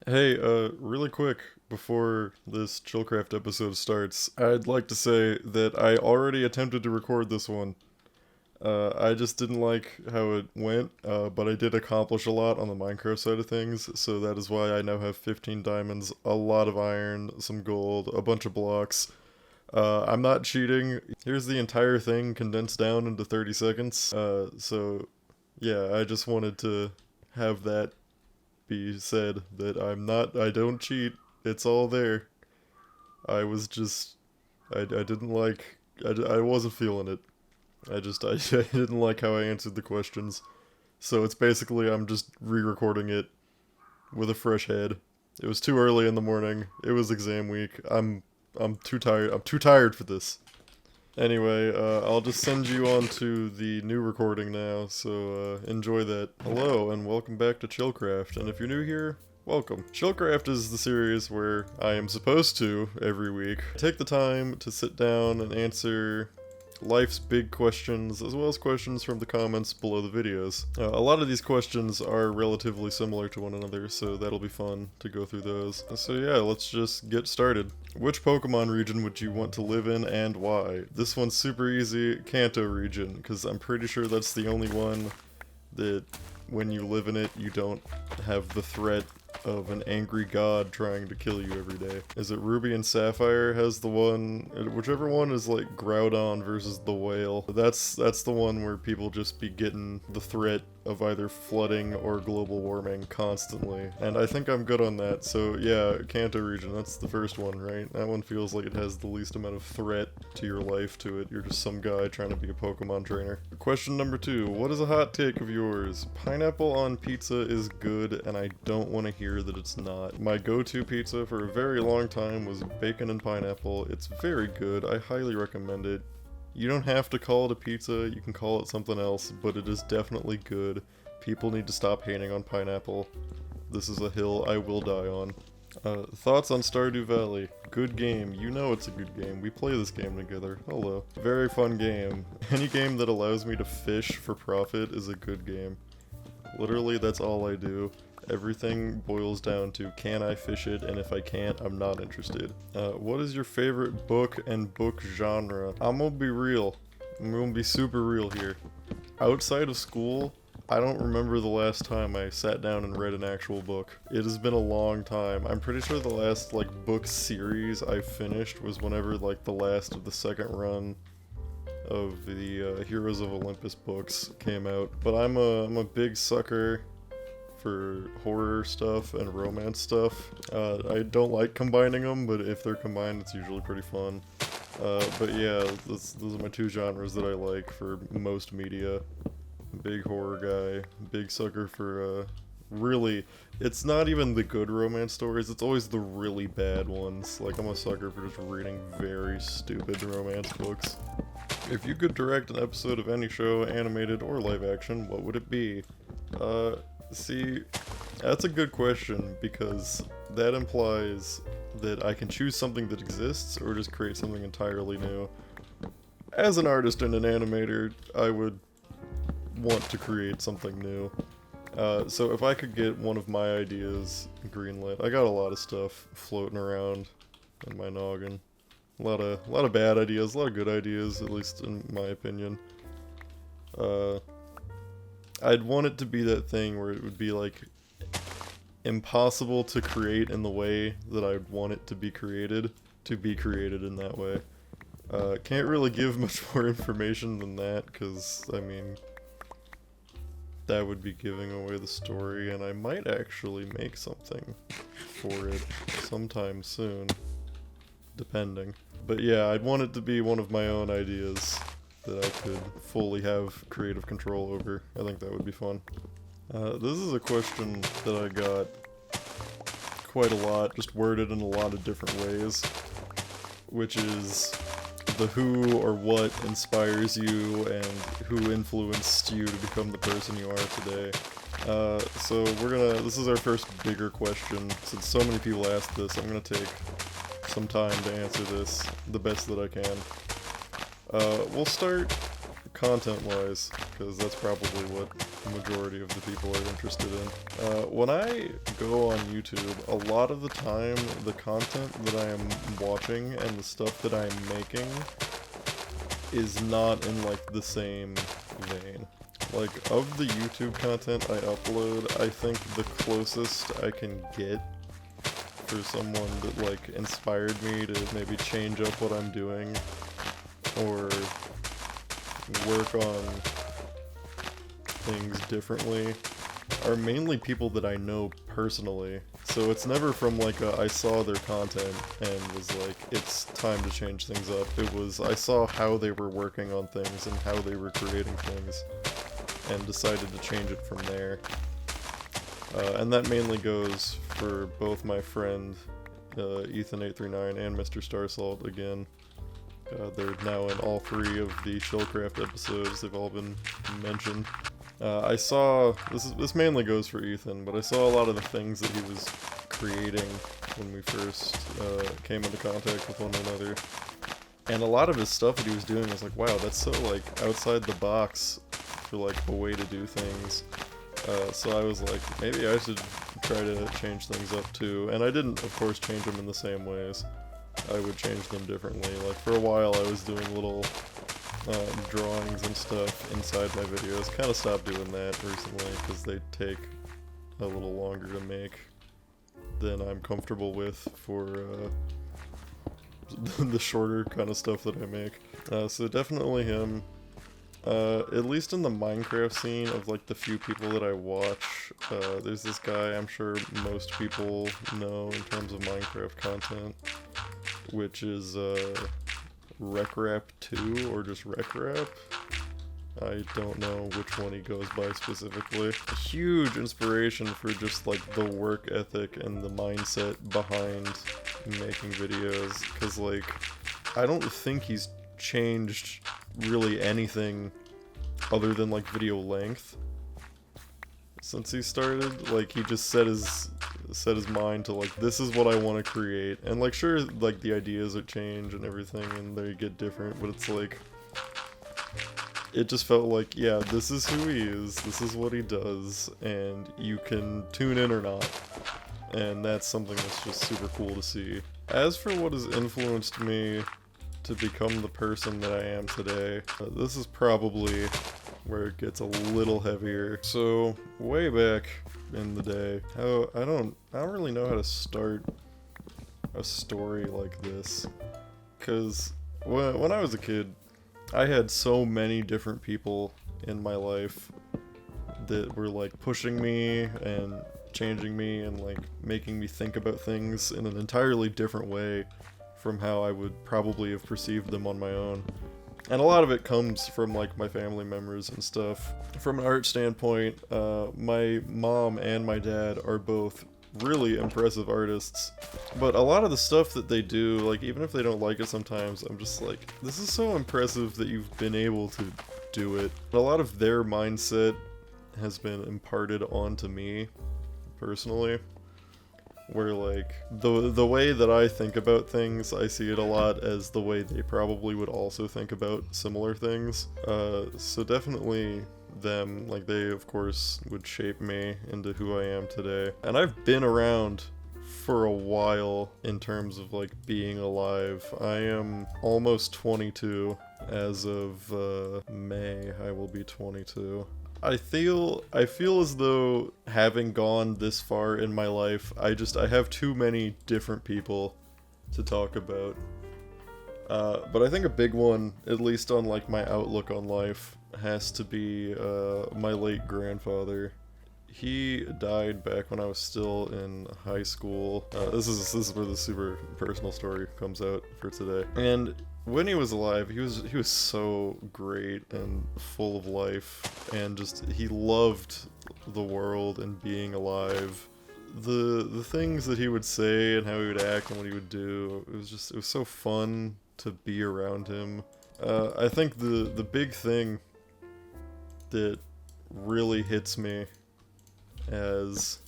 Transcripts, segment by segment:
Hey, really quick, before this ChillCraft episode starts, I'd like to say that I already attempted to record this one. I just didn't like how it went, but I did accomplish a lot on the Minecraft side of things, so that is why I now have 15 diamonds, a lot of iron, some gold, a bunch of blocks. I'm not cheating. Here's the entire thing condensed down into 30 seconds. So yeah, I just wanted to have that be said that I don't cheat. It's all there. I was just, I didn't like, I wasn't feeling it. I didn't like how I answered the questions. So it's basically, I'm just re-recording it with a fresh head. It was too early in the morning. It was exam week. I'm too tired. I'm too tired for this. Anyway, I'll just send you on to the new recording now, so enjoy that. Hello, and welcome back to ChillCraft, and if you're new here, welcome. ChillCraft is the series where I am supposed to, every week, take the time to sit down and answer life's big questions, as well as questions from the comments below the videos. A lot of these questions are relatively similar to one another, so that'll be fun to go through those. So yeah, let's just get started. Which Pokemon region would you want to live in and why? This one's super easy, Kanto region, because I'm pretty sure that's the only one that when you live in it, you don't have the threat of an angry god trying to kill you every day. Is it Ruby and Sapphire has the one, whichever one is like Groudon versus the whale. That's the one where people just be getting the threat of either flooding or global warming constantly. And I think I'm good on that, so yeah, Kanto region, that's the first one, right? That one feels like it has the least amount of threat to your life to it. You're just some guy trying to be a Pokemon trainer. Question number 2, what is a hot take of yours? Pineapple on pizza is good, and I don't want to hear that it's not. My go-to pizza for a very long time was bacon and pineapple. It's very good. I highly recommend it. You don't have to call it a pizza, you can call it something else, but it is definitely good. People need to stop hating on pineapple. This is a hill I will die on. Thoughts on Stardew Valley? Good game. You know it's a good game. We play this game together. Hello. Very fun game. Any game that allows me to fish for profit is a good game. Literally, that's all I do. Everything boils down to, can I fish it, and if I can't, I'm not interested. What is your favorite book and book genre? I'm gonna be real. I'm gonna be super real here. Outside of school, I don't remember the last time I sat down and read an actual book. It has been a long time. I'm pretty sure the last, book series I finished was whenever, the last of the second run of the Heroes of Olympus books came out. But I'm a big sucker for horror stuff and romance stuff. I don't like combining them, but if they're combined, it's usually pretty fun. But yeah, those are my two genres that I like for most media. Big horror guy, big sucker for, really, it's not even the good romance stories, it's always the really bad ones. I'm a sucker for just reading very stupid romance books. If you could direct an episode of any show, animated or live action, what would it be? See, that's a good question, because that implies that I can choose something that exists or just create something entirely new. As an artist and an animator, I would want to create something new. So if I could get one of my ideas greenlit, I got a lot of stuff floating around in my noggin. A lot of bad ideas, a lot of good ideas, at least in my opinion. I'd want it to be that thing where it would be impossible to create in the way that I'd want it to be created in that way. Can't really give much more information than that, because, I mean, that would be giving away the story, and I might actually make something for it sometime soon, depending. But yeah, I'd want it to be one of my own ideas that I could fully have creative control over. I think that would be fun. This is a question that I got quite a lot, just worded in a lot of different ways, which is the who or what inspires you and who influenced you to become the person you are today. So this is our first bigger question. Since so many people asked this, I'm gonna take some time to answer this the best that I can. We'll start content-wise, because that's probably what the majority of the people are interested in. When I go on YouTube, a lot of the time, the content that I am watching and the stuff that I'm making is not in, like, the same vein. Like, of the YouTube content I upload, I think the closest I can get for someone that, like, inspired me to maybe change up what I'm doing, or work on things differently, are mainly people that I know personally. So it's never from like I saw their content and was like, it's time to change things up. It was, I saw how they were working on things and how they were creating things and decided to change it from there. And that mainly goes for both my friend Ethan839 and Mr. Starsalt again. They're now in all 3 of the ChillCraft episodes. They've all been mentioned. I saw, this mainly goes for Ethan, but I saw a lot of the things that he was creating when we first came into contact with one another. And a lot of his stuff that he was doing was like, wow, that's so like outside the box for like a way to do things. So I was like, maybe I should try to change things up too. And I didn't, of course, change them in the same ways. I would change them differently. Like, for a while I was doing little drawings and stuff inside my videos. Kind of stopped doing that recently because they take a little longer to make than I'm comfortable with for the shorter kind of stuff that I make. So definitely him. At least in the Minecraft scene, of like the few people that I watch, there's this guy I'm sure most people know in terms of Minecraft content, which is RecRap2 or just RecRap. I don't know which one he goes by specifically. A huge inspiration for just like the work ethic and the mindset behind making videos, because like I don't think he's changed really anything other than like video length since he started. Like, he just set his mind to like, this is what I want to create, and like sure, like the ideas are change and everything and they get different, but it's like, it just felt like, yeah, this is who he is, this is what he does, and you can tune in or not, and that's something that's just super cool to see. As for what has influenced me to become the person that I am today, this is probably where it gets a little heavier. So way back in the day, I don't really know how to start a story like this, because when I was a kid, I had so many different people in my life that were like pushing me and changing me and like making me think about things in an entirely different way from how I would probably have perceived them on my own. And a lot of it comes from like my family members and stuff. From an art standpoint, my mom and my dad are both really impressive artists, but a lot of the stuff that they do, like even if they don't like it sometimes, I'm just like, this is so impressive that you've been able to do it. A lot of their mindset has been imparted onto me personally, where like the way that I think about things, I see it a lot as the way they probably would also think about similar things. So definitely them, like they of course would shape me into who I am today. And I've been around for a while in terms of like being alive. I am almost 22. As of May, I will be 22. I feel as though, having gone this far in my life, I have too many different people to talk about. But I think a big one, at least on like my outlook on life, has to be my late grandfather. He died back when I was still in high school. This is where the super personal story comes out for today. And when he was alive, he was so great and full of life, and just he loved the world and being alive. The things that he would say and how he would act and what he would do, it was so fun to be around him. I think the big thing that really hits me as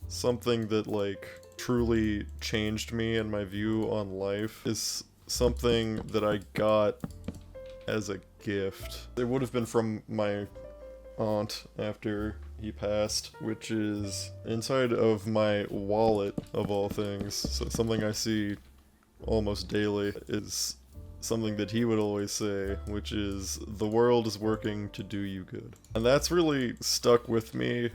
something that like truly changed me and my view on life is something that I got as a gift. It would have been from my aunt after he passed, which is inside of my wallet of all things. So something I see almost daily is something that he would always say, which is, the world is working to do you good. And that's really stuck with me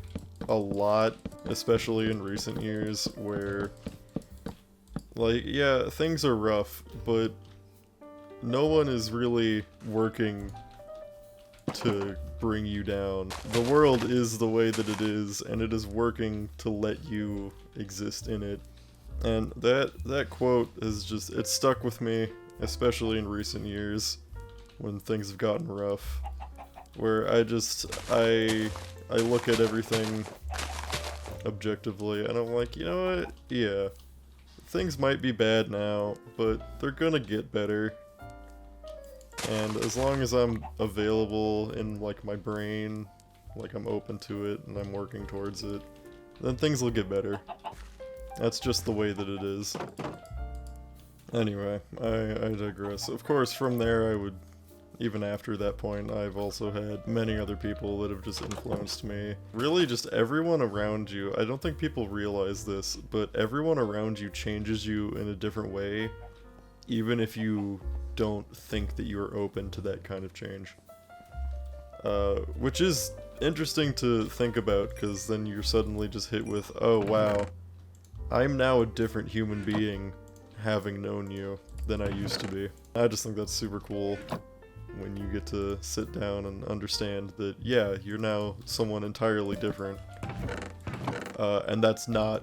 a lot, especially in recent years, where, like, yeah, things are rough, but no one is really working to bring you down. The world is the way that it is, and it is working to let you exist in it. And that quote is just, it's stuck with me, especially in recent years, when things have gotten rough, where I look at everything objectively, and I'm like, you know what, yeah, things might be bad now, but they're gonna get better, and as long as I'm available in, like, my brain, like, I'm open to it, and I'm working towards it, then things will get better. That's just the way that it is. Anyway, I digress. Of course, from there even after that point, I've also had many other people that have just influenced me. Really, just everyone around you. I don't think people realize this, but everyone around you changes you in a different way, even if you don't think that you're open to that kind of change. Which is interesting to think about, because then you're suddenly just hit with, oh wow, I'm now a different human being having known you than I used to be. I just think that's super cool when you get to sit down and understand that, yeah, you're now someone entirely different. And that's not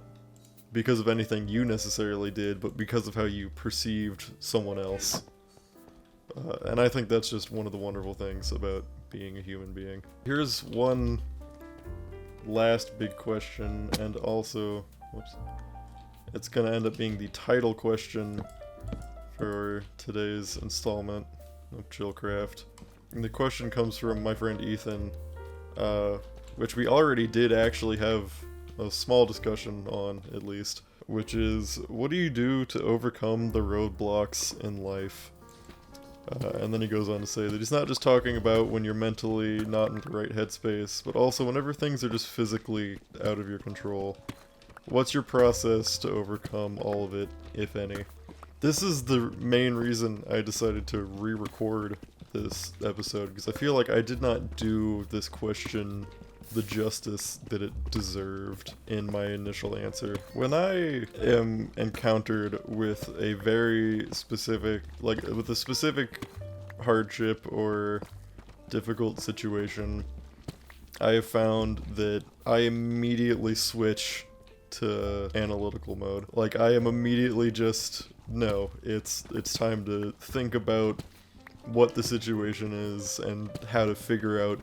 because of anything you necessarily did, but because of how you perceived someone else. And I think that's just one of the wonderful things about being a human being. Here's one last big question, and also, whoops, it's gonna end up being the title question for today's installment of ChillCraft. And the question comes from my friend Ethan, which we already did actually have a small discussion on, at least, which is, what do you do to overcome the roadblocks in life? And then he goes on to say that he's not just talking about when you're mentally not in the right headspace, but also whenever things are just physically out of your control. What's your process to overcome all of it, if any? This is the main reason I decided to re-record this episode, because I feel like I did not do this question the justice that it deserved in my initial answer. When I am encountered with a very specific, with a specific hardship or difficult situation, I have found that I immediately switch to analytical mode. Like, I am immediately just, no, it's time to think about what the situation is and how to figure out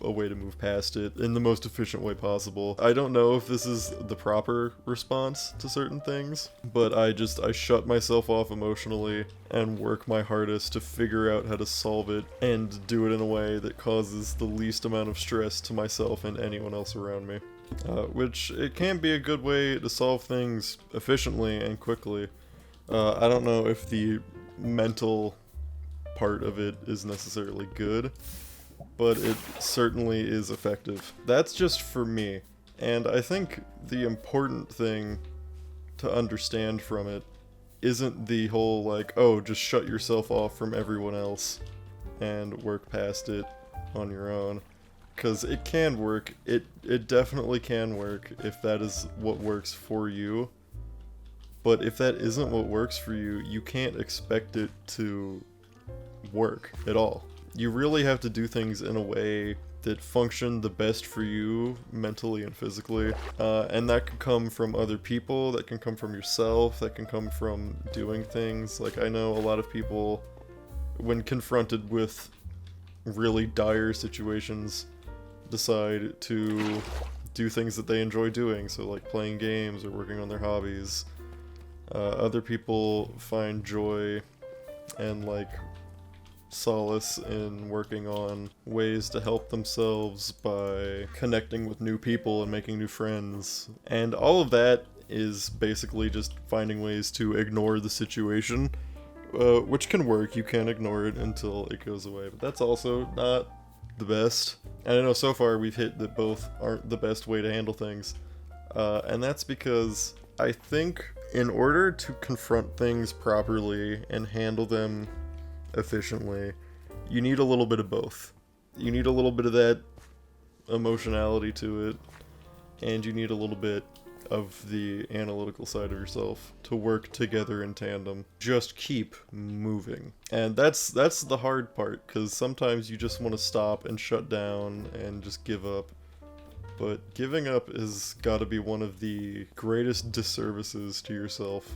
a way to move past it in the most efficient way possible. I don't know if this is the proper response to certain things, but I shut myself off emotionally and work my hardest to figure out how to solve it and do it in a way that causes the least amount of stress to myself and anyone else around me. Which, it can be a good way to solve things efficiently and quickly. I don't know if the mental part of it is necessarily good, but it certainly is effective. That's just for me, and I think the important thing to understand from it isn't the whole, like, oh, just shut yourself off from everyone else and work past it on your own. Because it can work, it definitely can work if that is what works for you. But if that isn't what works for you, you can't expect it to work at all. You really have to do things in a way that function the best for you mentally and physically. And that can come from other people, that can come from yourself, that can come from doing things. Like, I know a lot of people, when confronted with really dire situations, decide to do things that they enjoy doing, so like playing games or working on their hobbies. Other people find joy and like solace in working on ways to help themselves by connecting with new people and making new friends. And all of that is basically just finding ways to ignore the situation which can work. You can ignore it until it goes away, but that's also not the best. And I know so far we've hit that both aren't the best way to handle things, and that's because I think in order to confront things properly and handle them efficiently, you need a little bit of both. You need a little bit of that emotionality to it, and you need a little bit of the analytical side of yourself to work together in tandem. Just keep moving. And that's the hard part, because sometimes you just want to stop and shut down and just give up. But giving up has got to be one of the greatest disservices to yourself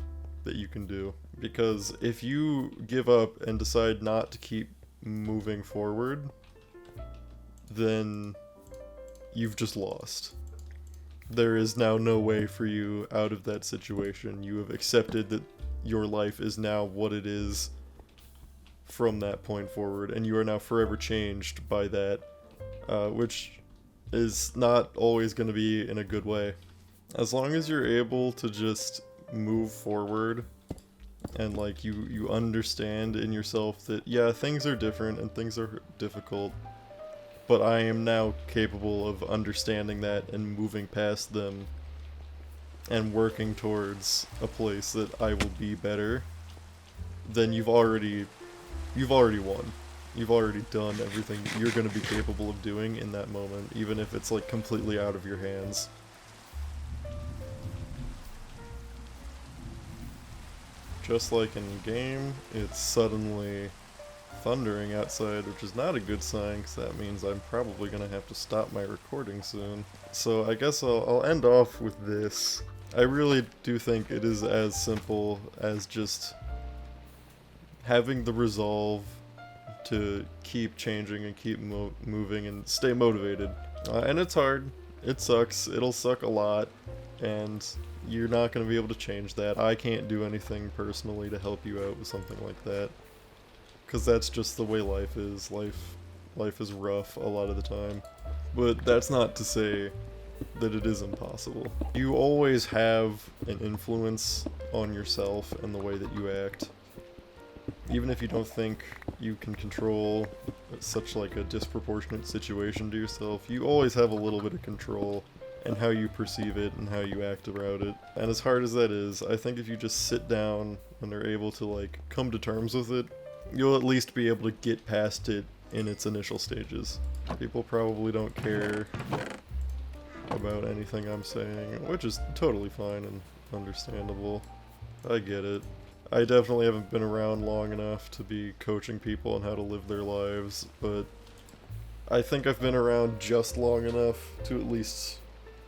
that you can do. Because if you give up and decide not to keep moving forward, then you've just lost. There is now no way for you out of that situation. You have accepted that your life is now what it is from that point forward, and you are now forever changed by that, which is not always going to be in a good way. As long as you're able to just move forward and like you understand in yourself that yeah, things are different and things are difficult, but I am now capable of understanding that and moving past them and working towards a place that I will be better, then you've already won. You've already done everything you're going to be capable of doing in that moment, even if it's like completely out of your hands. Just like in game, it's suddenly thundering outside, which is not a good sign, because that means I'm probably going to have to stop my recording soon. So I guess I'll end off with this. I really do think it is as simple as just having the resolve to keep changing and keep moving and stay motivated. And it's hard. It sucks. It'll suck a lot, and you're not going to be able to change that. I can't do anything personally to help you out with something like that, because that's just the way life is. Life is rough a lot of the time. But that's not to say that it is impossible. You always have an influence on yourself and the way that you act. Even if you don't think you can control such like a disproportionate situation to yourself, you always have a little bit of control in how you perceive it and how you act around it. And as hard as that is, I think if you just sit down and are able to like come to terms with it, you'll at least be able to get past it in its initial stages. People probably don't care about anything I'm saying, which is totally fine and understandable. I get it. I definitely haven't been around long enough to be coaching people on how to live their lives, but I think I've been around just long enough to at least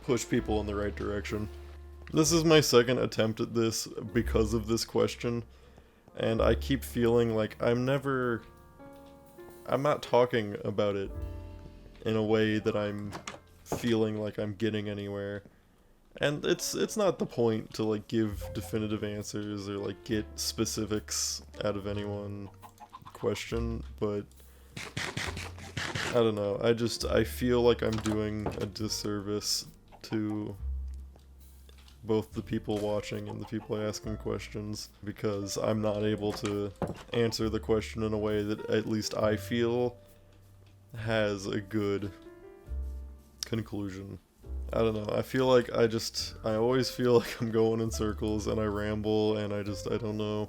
push people in the right direction. This is my second attempt at this because of this question, and I keep feeling like I'm not talking about it in a way that I'm feeling like I'm getting anywhere. And it's not the point to like give definitive answers or like get specifics out of any one question, but I don't know, I feel like I'm doing a disservice to both the people watching and the people asking questions, because I'm not able to answer the question in a way that at least I feel has a good conclusion. I don't know, I feel like I always feel like I'm going in circles and I ramble and I don't know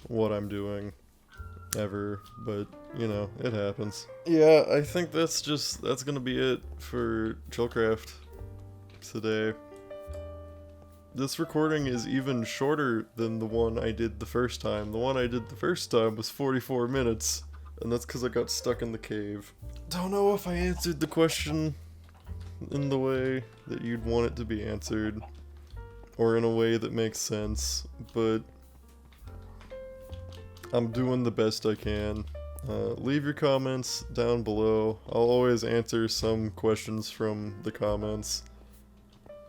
what I'm doing ever, but you know, it happens. Yeah, I think that's gonna be it for ChillCraft today. This recording is even shorter than the one I did the first time. The one I did the first time was 44 minutes, and that's because I got stuck in the cave. Don't know if I answered the question in the way that you'd want it to be answered, or in a way that makes sense, but I'm doing the best I can. Leave your comments down below. I'll always answer some questions from the comments.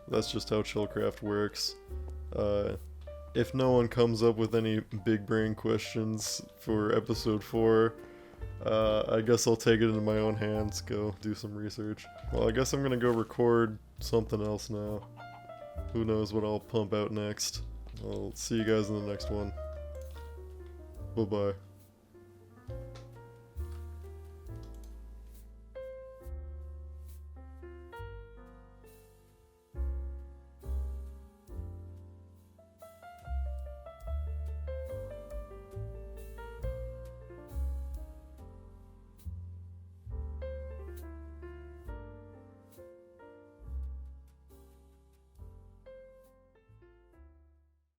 That's just how ChillCraft works. If no one comes up with any big brain questions for episode 4, I guess I'll take it into my own hands, go do some research. Well, I guess I'm gonna go record something else now. Who knows what I'll pump out next. I'll see you guys in the next one. Bye-bye.